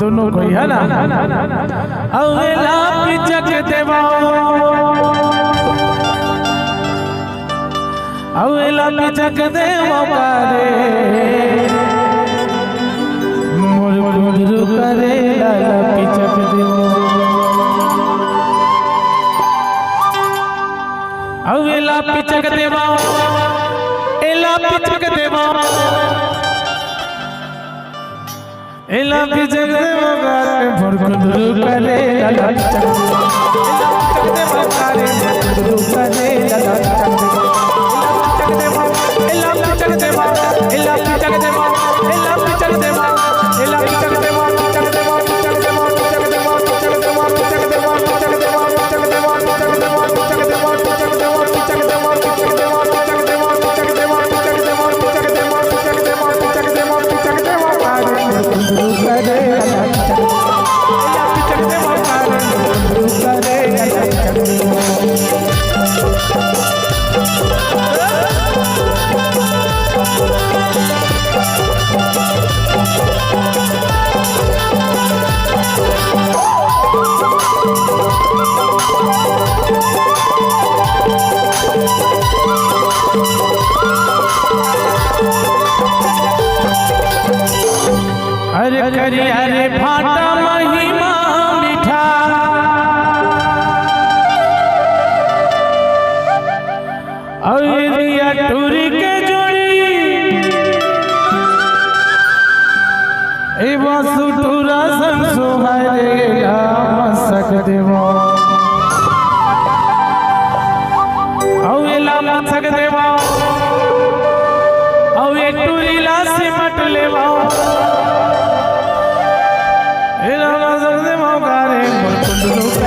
दोनों कोई है ना अवेला पिचक देवा अवेला पिचक देवा करे मोर गुरु करे लाला पिचक देवा अवेला पिचक देवा एला पिचक देवा एला पिचक देवा करे मोर गुरु करे लाला पिचक देवा करे गुरु करे लाला पिचक देवा एला पिचक देवा एला पिचक देवा एला पिचक देवा एला पिचक देवा अरे करी अरे फाटा महिमा मिठा अरिया टूरी के जोड़ी ए वासु टूरा संसो हरेगा मसक देवो अवेला मसक देवो अवे टूरी ला सिमट लेवा एला मसक देवो करे मोर